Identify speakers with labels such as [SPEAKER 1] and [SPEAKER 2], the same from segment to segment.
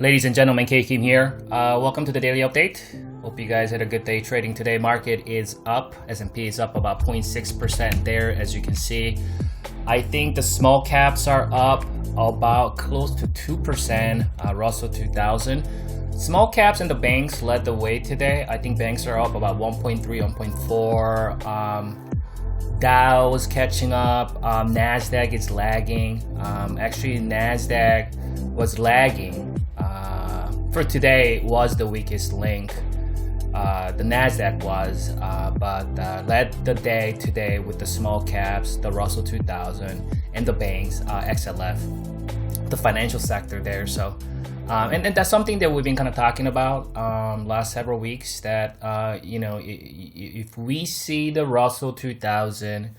[SPEAKER 1] Ladies and gentlemen, K Kim here. Welcome to the daily update. Hope you guys had a good day trading today. Market is up. S&P is up about 0.6% there, as you can see. I think the small caps are up about close to 2%. Russell 2000. Small caps and the banks led the way today. I think banks are up about 1.3, 1.4. Dow is catching up. Nasdaq is lagging. Actually, Nasdaq was lagging. For today was the weakest link. The Nasdaq was, but led the day today with the small caps, the Russell 2000, and the banks, XLF, the financial sector there. So, and that's something that we've been kind of talking about last several weeks. That if we see the Russell 2000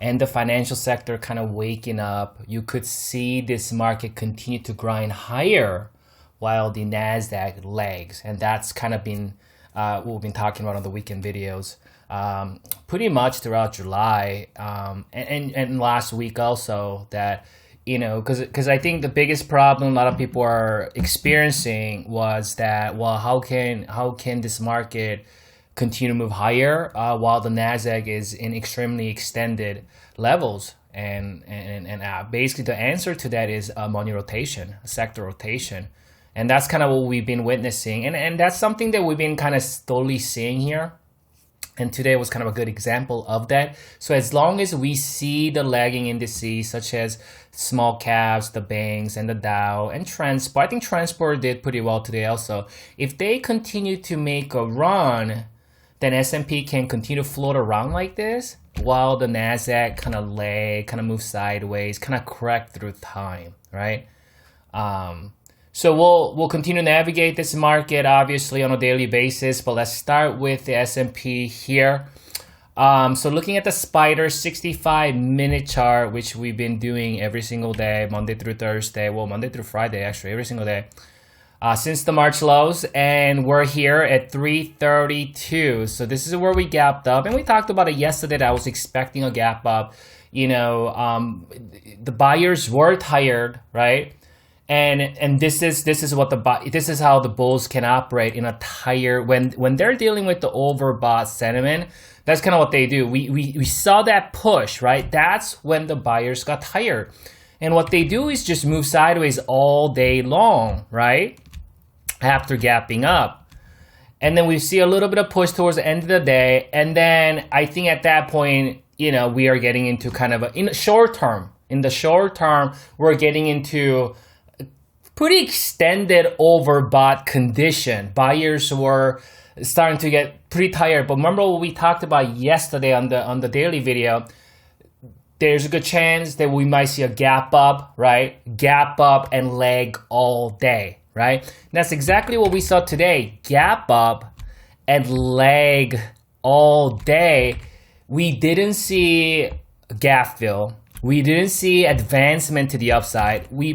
[SPEAKER 1] and the financial sector kind of waking up, you could see this market continue to grind higher while the Nasdaq lags, and that's kind of been what we've been talking about on the weekend videos pretty much throughout July and last week also. That because I think the biggest problem a lot of people are experiencing was that, well, how can this market continue to move higher while the Nasdaq is in extremely extended levels? And basically the answer to that is money rotation, sector rotation. And that's kind of what we've been witnessing. And that's something that we've been kind of slowly seeing here. And today was kind of a good example of that. So as long as we see the lagging indices, such as small caps, the banks, and the Dow, and transport, I think transport did pretty well today also. If they continue to make a run, then S&P can continue to float around like this, while the Nasdaq kind of lag, kind of move sideways, kind of correct through time, right? So we'll continue to navigate this market obviously on a daily basis, but let's start with the S&P here. So looking at the spider 65-minute chart, which we've been doing every single day, Monday through Thursday, well, Monday through Friday actually, every single day, since the March lows, and we're here at 332. So this is where we gapped up, and we talked about it yesterday that I was expecting a gap up. The buyers were tired, right? And this is how the bulls can operate in a tired, when they're dealing with the overbought sentiment. That's kind of what they do. We saw that push, right? That's when the buyers got tired, and what they do is just move sideways all day long, right? After gapping up, and then we see a little bit of push towards the end of the day, and then I think at that point, we are getting into kind of in the short term, we're getting into pretty extended overbought condition. Buyers were starting to get pretty tired. But remember what we talked about yesterday on the daily video. There's a good chance that we might see a gap up, right? Gap up and lag all day, right? And that's exactly what we saw today. Gap up and lag all day. We didn't see a gap fill. We didn't see advancement to the upside. We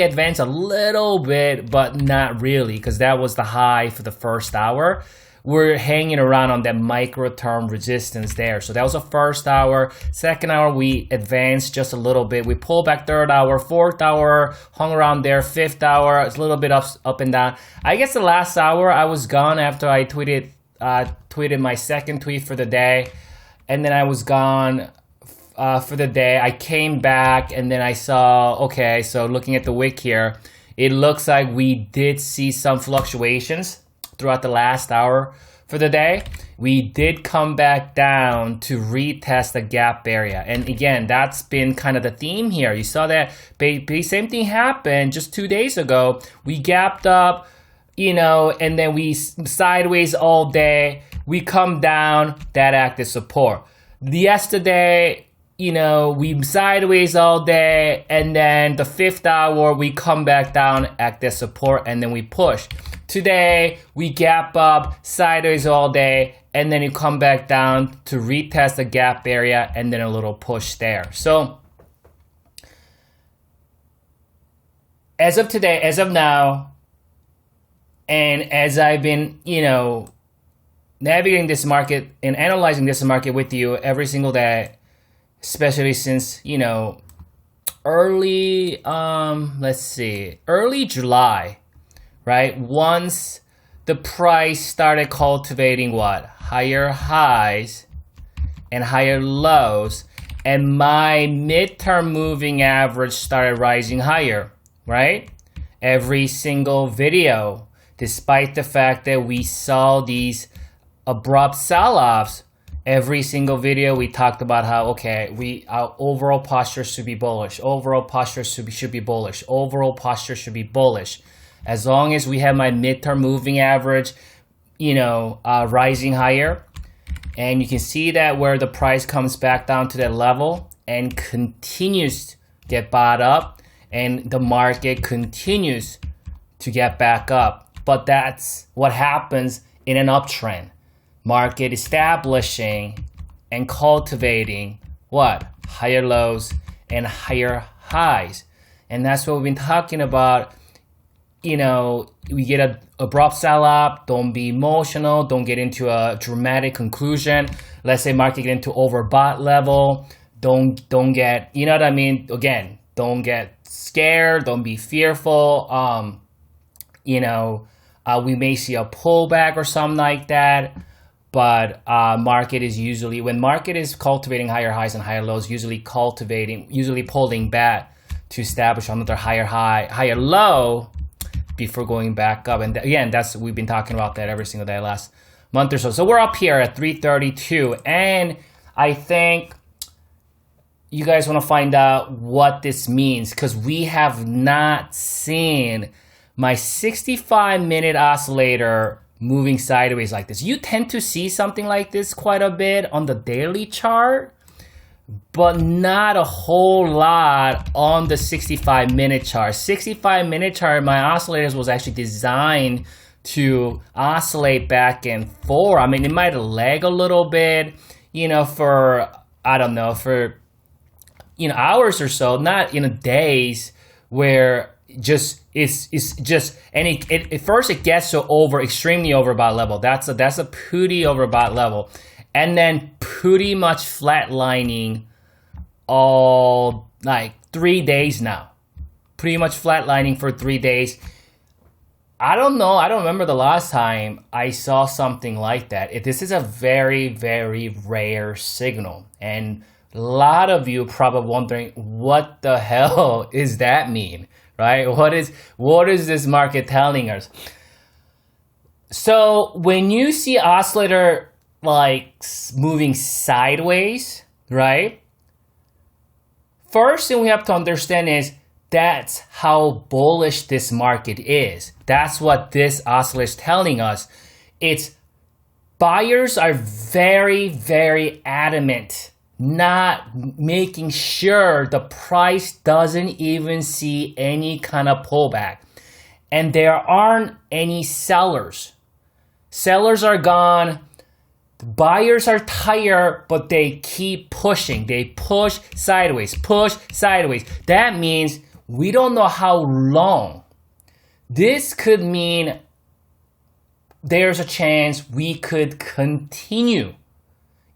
[SPEAKER 1] advanced a little bit, but not really, because that was the high for the first hour. We're hanging around on that micro term resistance there. So that was the first hour. Second hour, we advanced just a little bit. We pulled back third hour. Fourth hour, hung around there. Fifth hour, it's a little bit up and down. I guess the last hour, I was gone after I tweeted my second tweet for the day. And then I was gone for the day. I came back and then I saw, okay, so looking at the wick here, it looks like we did see some fluctuations throughout the last hour for the day. We did come back down to retest the gap area. And again, that's been kind of the theme here. You saw that same thing happened just 2 days ago. We gapped up, and then we sideways all day. We come down, that acted support. Yesterday, we sideways all day, and then the fifth hour, we come back down, act as support, and then we push. Today, we gap up, sideways all day, and then you come back down to retest the gap area, and then a little push there. So, as of today, as of now, and as I've been, navigating this market and analyzing this market with you every single day, especially since, early July, right? Once the price started cultivating what? Higher highs and higher lows, and my midterm moving average started rising higher, right? Every single video, despite the fact that we saw these abrupt sell-offs, every single video we talked about how, okay, our overall posture should be bullish, overall posture should be bullish, overall posture should be bullish. As long as we have my midterm moving average, rising higher, and you can see that where the price comes back down to that level and continues to get bought up, and the market continues to get back up. But that's what happens in an uptrend. Market establishing and cultivating what? Higher lows and higher highs. And that's what we've been talking about. We get a abrupt sell-off, don't be emotional, don't get into a dramatic conclusion. Let's say market get into overbought level, don't get, again, don't get scared, don't be fearful. We may see a pullback or something like that, but market is usually, when market is cultivating higher highs and higher lows, usually pulling back to establish another higher high, higher low, before going back up. And again, we've been talking about that every single day last month or so. So we're up here at 332, and I think you guys want to find out what this means, because we have not seen my 65-minute oscillator moving sideways like this. You tend to see something like this quite a bit on the daily chart, but not a whole lot on the 65-minute chart. 65-minute chart, my oscillators was actually designed to oscillate back and forth. I mean, it might lag a little bit, for hours or so, not days where at first it gets to extremely overbought level. That's a pretty overbought level. And then pretty much flatlining all 3 days now. Pretty much flatlining for 3 days. I don't know. I don't remember the last time I saw something like that. This is a very, very rare signal. And a lot of you probably wondering, what the hell does that mean, right? What is this market telling us? So when you see oscillator moving sideways, right? First thing we have to understand is that's how bullish this market is. That's what this oscillator is telling us. It's buyers are very, very adamant, not making sure the price doesn't even see any kind of pullback. And there aren't any sellers. Sellers are gone. Buyers are tired, but they keep pushing. They push sideways, push sideways. That means we don't know how long. This could mean there's a chance we could continue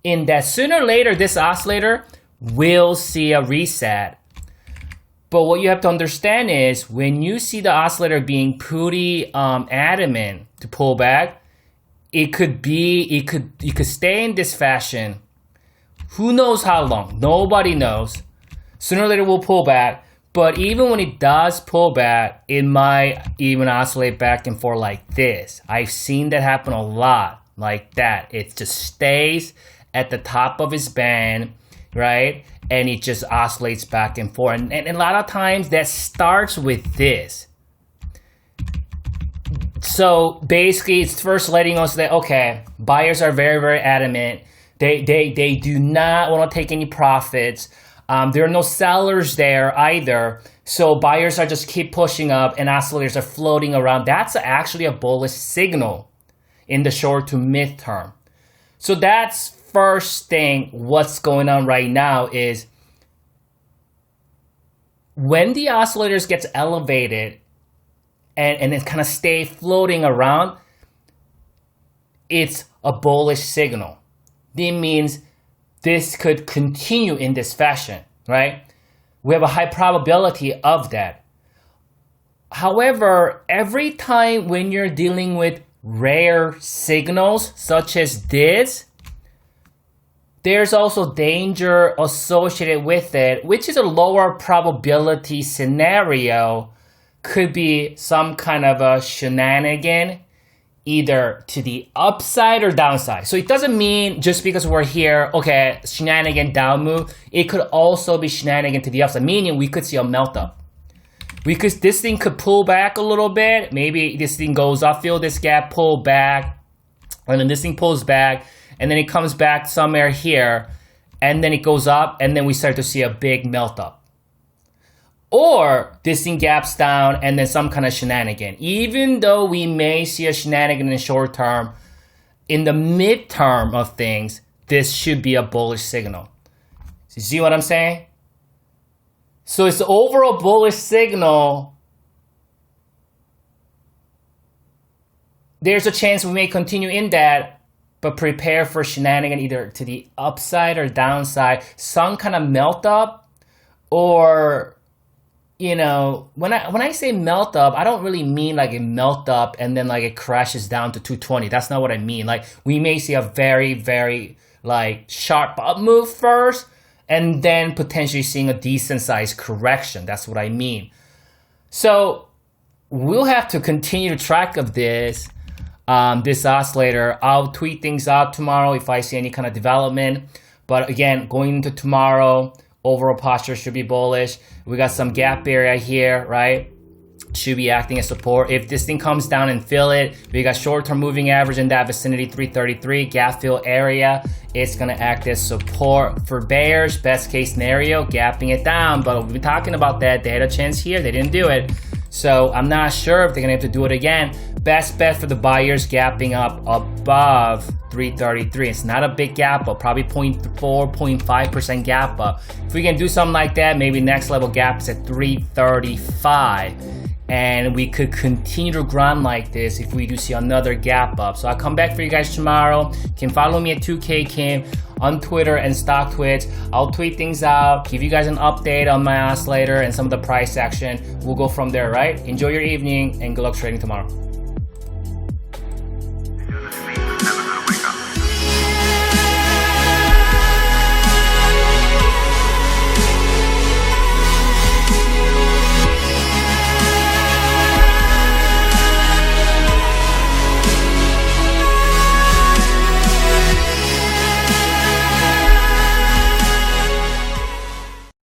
[SPEAKER 1] in that. Sooner or later, this oscillator will see a reset. But what you have to understand is when you see the oscillator being pretty adamant to pull back, it could stay in this fashion. Who knows how long? Nobody knows. Sooner or later we'll pull back. But even when it does pull back, it might even oscillate back and forth like this. I've seen that happen a lot like that. It just stays at the top of its band, right? And it just oscillates back and forth. And a lot of times that starts with this. So basically, it's first letting us that, okay, buyers are very, very adamant. They do not want to take any profits. There are no sellers there either. So buyers are just keep pushing up and oscillators are floating around. That's actually a bullish signal in the short to midterm. So that's first thing what's going on right now is when the oscillators gets elevated and it kind of stay floating around, it's a bullish signal. It means this could continue in this fashion, right? We have a high probability of that. However, every time when you're dealing with rare signals such as this, there's also danger associated with it, which is a lower probability scenario. Could be some kind of a shenanigan, either to the upside or downside. So it doesn't mean just because we're here, okay, shenanigan down move. It could also be shenanigan to the upside, meaning we could see a melt up. This thing could pull back a little bit. Maybe this thing goes up, feel this gap, pull back, and then this thing pulls back, and then it comes back somewhere here, and then it goes up, and then we start to see a big melt up. Or this thing gaps down, and then some kind of shenanigan. Even though we may see a shenanigan in the short term, in the midterm of things, this should be a bullish signal. You see what I'm saying? So it's the overall bullish signal. There's a chance we may continue in that, but prepare for shenanigan either to the upside or downside. Some kind of melt up, or, you know, when I say melt up, I don't really mean like a melt up and then like it crashes down to 220. That's not what I mean. Like we may see a very, very like sharp up move first, and then potentially seeing a decent sized correction. That's what I mean. So we'll have to continue to track of this oscillator. I'll tweet things out tomorrow if I see any kind of development. But again, going into tomorrow, overall posture should be bullish. We got some gap area here, right? Should be acting as support. If this thing comes down and fill it, we got short-term moving average in that vicinity, 333 gap fill area. It's gonna act as support for bears. Best case scenario, gapping it down. But we've been talking about that. They had a chance here, they didn't do it. So I'm not sure if they're gonna have to do it again. Best bet for the buyers, gapping up above 333. It's not a big gap up, probably 0.4, 0.5% gap up. If we can do something like that, maybe next level gap is at 335. And we could continue to grind like this if we do see another gap up. So I'll come back for you guys tomorrow. You can follow me at 2K Kim on Twitter and StockTwits. I'll tweet things out, give you guys an update on my oscillator and some of the price action. We'll go from there, right? Enjoy your evening and good luck trading tomorrow.